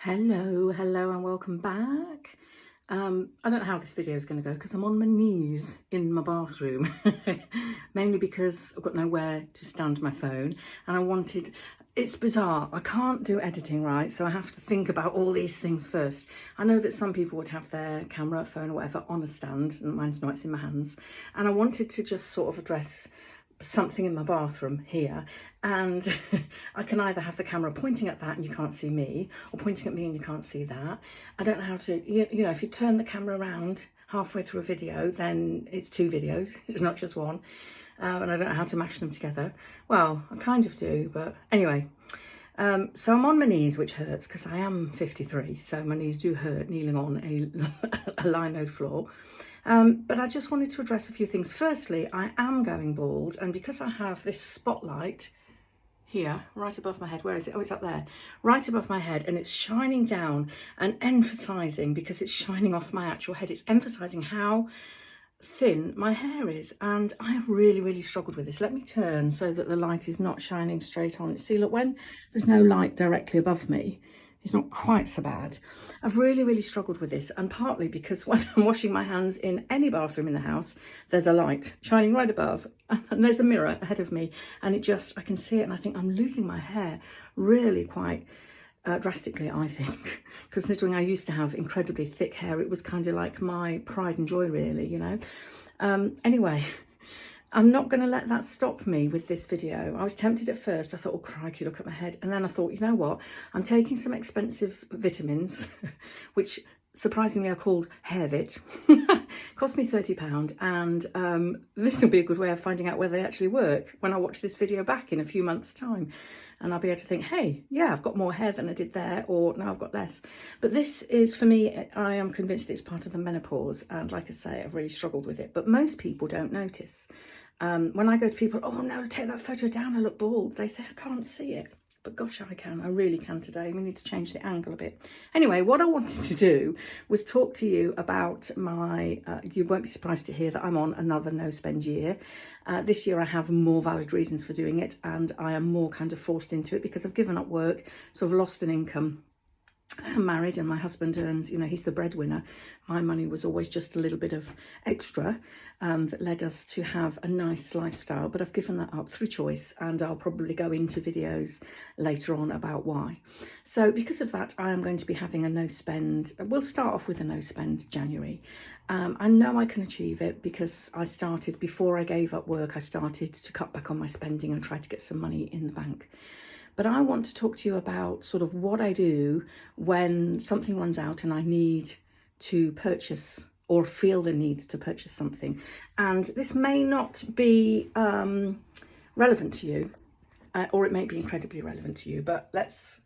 Hello and welcome back. I don't know how this video is going to go because I'm on my knees in my bathroom, mainly because I've got nowhere to stand my phone and it's bizarre, I can't do editing right, so I have to think about all these things first. I know that some people would have their camera, phone or whatever on a stand, and mine's not, it's in my hands, and I wanted to just sort of address something in my bathroom here, and I can either have the camera pointing at that and you can't see me, or pointing at me and you can't see that. I don't know how to, you know, if you turn the camera around halfway through a video, then it's two videos, it's not just one, and I don't know how to mash them together. Well, I kind of do, but anyway. So I'm on my knees, which hurts because I am 53, so my knees do hurt kneeling on a linoed floor. But I just wanted to address a few things. Firstly, I am going bald, and because I have this spotlight here right above my head, where is it? Oh, it's up there, right above my head, and it's shining down and emphasizing, because it's shining off my actual head, it's emphasizing how thin my hair is, and I have really struggled with this. Let me turn so that the light is not shining straight on. See, look, when there's no light directly above me, it's not quite so bad. I've really struggled with this, and partly because when I'm washing my hands in any bathroom in the house, there's a light shining right above and there's a mirror ahead of me, and I can see it, and I think I'm losing my hair really quite drastically, I think, considering I used to have incredibly thick hair. It was kind of like my pride and joy, really, you know. Anyway, I'm not going to let that stop me with this video. I was tempted at first. I thought, oh crikey, look at my head. And then I thought, you know what? I'm taking some expensive vitamins, which surprisingly are called Hairvit. Cost me £30, and this will be a good way of finding out whether they actually work when I watch this video back in a few months' time. And I'll be able to think, hey, yeah, I've got more hair than I did there, or now I've got less. But this is, for me, I am convinced it's part of the menopause. And like I say, I've really struggled with it. But most people don't notice. When I go to people, oh no, take that photo down, I look bald. They say, I can't see it. But gosh, I can. I really can today. We need to change the angle a bit. Anyway, what I wanted to do was talk to you about my, you won't be surprised to hear that I'm on another no-spend year. This year I have more valid reasons for doing it, and I am more kind of forced into it because I've given up work, so I've lost an income. I'm married and my husband earns, you know, he's the breadwinner. My money was always just a little bit of extra that led us to have a nice lifestyle, but I've given that up through choice, and I'll probably go into videos later on about why. So because of that, I am going to be having a no spend. We'll start off with a no spend January. I know I can achieve it because I started, before I gave up work, I started to cut back on my spending and try to get some money in the bank. But I want to talk to you about sort of what I do when something runs out and I need to purchase, or feel the need to purchase something. And this may not be relevant to you, or it may be incredibly relevant to you, but let's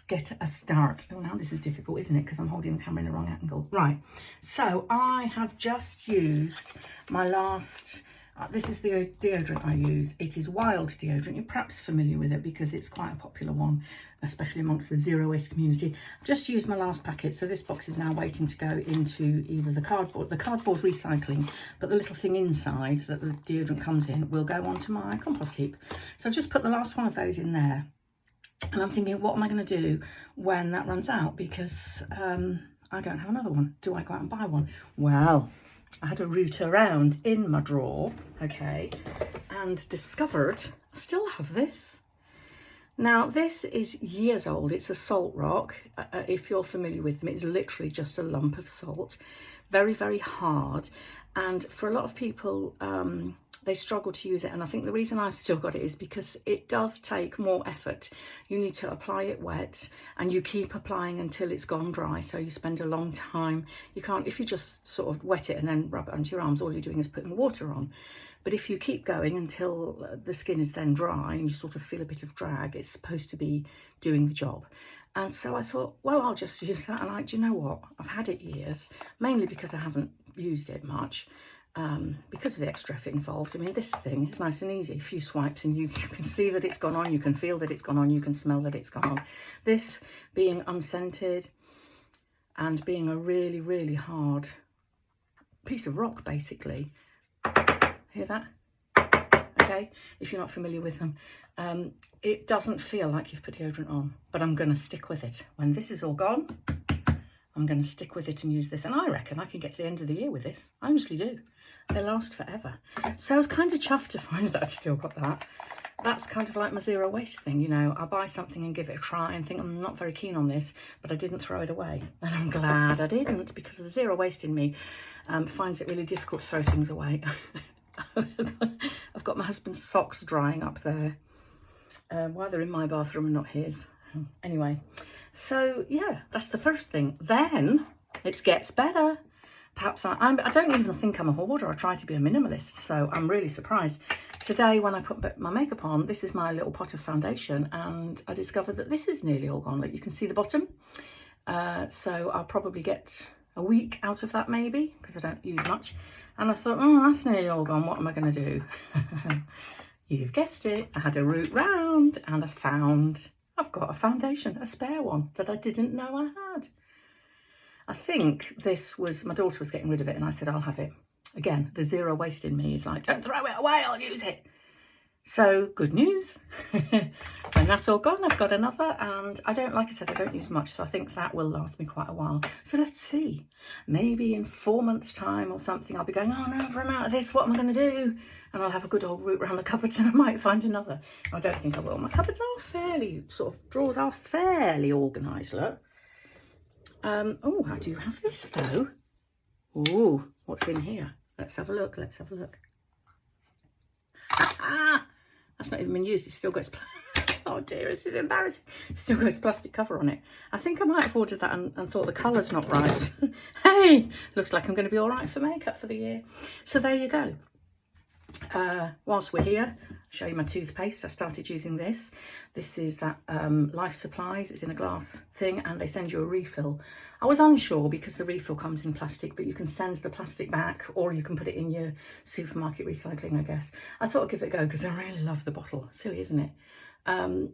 get a start. Oh, now this is difficult, isn't it? Because I'm holding the camera in the wrong angle. Right, so I have just used my last... this is the deodorant I use. It is Wild deodorant. You're perhaps familiar with it because it's quite a popular one, especially amongst the zero waste community. I've just used my last packet, so this box is now waiting to go into either the cardboard recycling, but the little thing inside that the deodorant comes in will go onto my compost heap. So I've just put the last one of those in there, and I'm thinking, what am I going to do when that runs out? Because I don't have another one. Do I go out and buy one? Well, I had a root around in my drawer, okay, and discovered I still have this. Now, this is years old. It's a salt rock. If you're familiar with them, it's literally just a lump of salt. Very hard. And for a lot of people, they struggle to use it. And I think the reason I've still got it is because it does take more effort. You need to apply it wet, and you keep applying until it's gone dry. So you spend a long time. You can't, if you just sort of wet it and then rub it onto your arms, all you're doing is putting water on. But if you keep going until the skin is then dry and you sort of feel a bit of drag, it's supposed to be doing the job. And so I thought, well, I'll just use that. And do you know what? I've had it years, mainly because I haven't used it much. Because of the extra effort involved. I mean, this thing is nice and easy. A few swipes and you can see that it's gone on, you can feel that it's gone on, you can smell that it's gone on. This being unscented and being a really hard piece of rock, basically. Hear that? okay, if you're not familiar with them. It doesn't feel like you've put deodorant on, but I'm going to stick with it. When this is all gone, I'm going to stick with it and use this. And I reckon I can get to the end of the year with this. I honestly do. They last forever. So I was kind of chuffed to find that I'd still got that. That's kind of like my zero waste thing, you know. I'll buy something and give it a try and think I'm not very keen on this, but I didn't throw it away. And I'm glad I didn't, because the zero waste in me finds it really difficult to throw things away. I've got my husband's socks drying up there. Why they're in my bathroom and not his. Anyway, so yeah, that's the first thing. Then it gets better. Perhaps I don't even think I'm a hoarder. I try to be a minimalist, so I'm really surprised. Today, when I put my makeup on, this is my little pot of foundation, and I discovered that this is nearly all gone. Like, you can see the bottom. So I'll probably get a week out of that maybe, because I don't use much. And I thought, oh, that's nearly all gone. What am I going to do? You've guessed it. I had a route round and I've got a foundation, a spare one that I didn't know I had. I think this was, my daughter was getting rid of it and I said, I'll have it. Again, the zero waste in me is like, don't throw it away, I'll use it. So good news. When that's all gone, I've got another, and like I said, I don't use much, so I think that will last me quite a while. So let's see, maybe in 4 months time or something, I'll be going, oh no, I've run out of this, what am I going to do? And I'll have a good old route around the cupboards and I might find another. I don't think I will. My cupboards are fairly, drawers are fairly organised, look. Oh, I do have this though. Oh, what's in here? Let's have a look, let's have a look. That's not even been used. It's still got its, oh dear, this is embarrassing. It's still got its plastic cover on it. I think I might have ordered that and thought the colour's not right. Hey, looks like I'm going to be all right for makeup for the year. So there you go. Whilst we're here, I'll show you my toothpaste. I started using this. This is that Life Supplies. It's in a glass thing and they send you a refill. I was unsure because the refill comes in plastic, but you can send the plastic back or you can put it in your supermarket recycling, I guess. I thought I'd give it a go because I really love the bottle. Silly, isn't it? And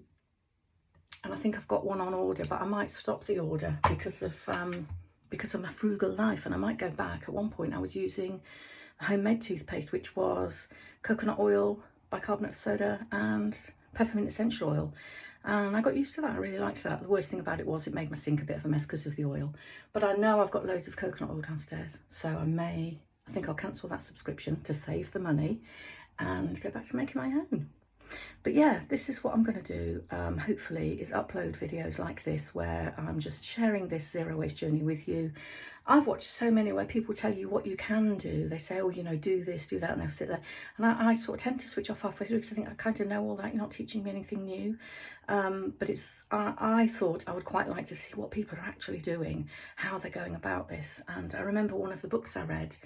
I think I've got one on order, but I might stop the order because of my frugal life, and I might go back. At one point I was using homemade toothpaste, which was coconut oil, bicarbonate of soda and peppermint essential oil, and I got used to that. I really liked that. The worst thing about it was it made my sink a bit of a mess because of the oil, but I know I've got loads of coconut oil downstairs, so I think I'll cancel that subscription to save the money and go back to making my own. But yeah, this is what I'm going to do, hopefully, is upload videos like this where I'm just sharing this zero waste journey with you. I've watched so many where people tell you what you can do. They say, oh, you know, do this, do that, and they'll sit there. And I sort of tend to switch off halfway through because I think I kind of know all that. You're not teaching me anything new. But I thought I would quite like to see what people are actually doing, how they're going about this. And I remember one of the books I read,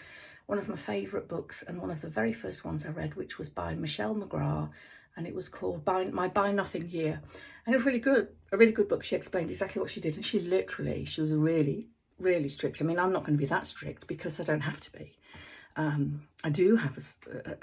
one of my favourite books and one of the very first ones I read, which was by Michelle McGrath, and it was called My Buy Nothing Year. And it was really good, a really good book. She explained exactly what she did, and she was really, really strict. I mean, I'm not going to be that strict because I don't have to be. I do have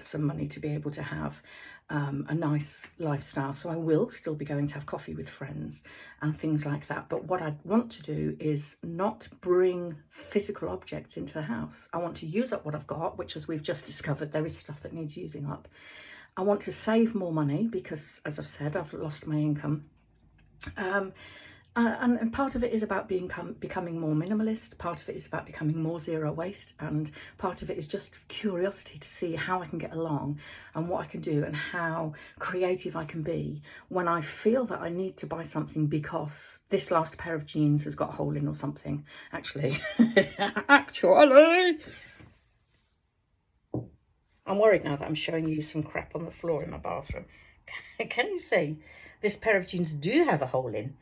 some money to be able to have a nice lifestyle, so I will still be going to have coffee with friends and things like that. But what I want to do is not bring physical objects into the house. I want to use up what I've got, which, as we've just discovered, there is stuff that needs using up. I want to save more money because, as I've said, I've lost my income. And part of it is about becoming more minimalist. Part of it is about becoming more zero waste. And part of it is just curiosity to see how I can get along and what I can do and how creative I can be when I feel that I need to buy something because this last pair of jeans has got a hole in or something. Actually, I'm worried now that I'm showing you some crap on the floor in my bathroom. Can you see? This pair of jeans do have a hole in.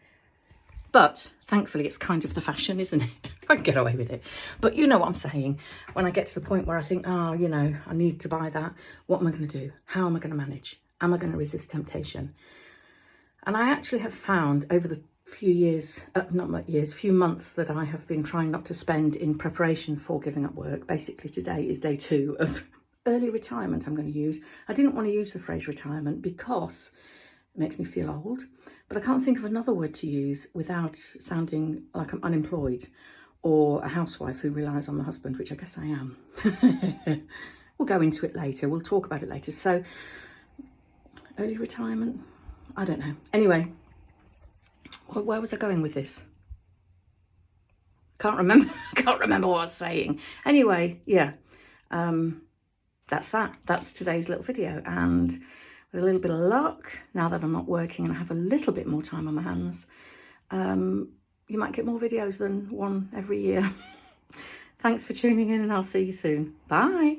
But thankfully, it's kind of the fashion, isn't it? I can get away with it. But you know what I'm saying. When I get to the point where I think, oh, you know, I need to buy that. What am I going to do? How am I going to manage? Am I going to resist temptation? And I actually have found over the few months that I have been trying not to spend in preparation for giving up work. Basically, today is day 2 of early retirement I'm going to use. I didn't want to use the phrase retirement because it makes me feel old, but I can't think of another word to use without sounding like I'm unemployed or a housewife who relies on my husband, which I guess I am. We'll go into it later. We'll talk about it later. So Early retirement? I don't know. Anyway, where was I going with this? Can't remember. Can't remember what I was saying. Anyway, yeah, that's that. That's today's little video. And with a little bit of luck, now that I'm not working and I have a little bit more time on my hands, you might get more videos than one every year. Thanks for tuning in, and I'll see you soon. Bye.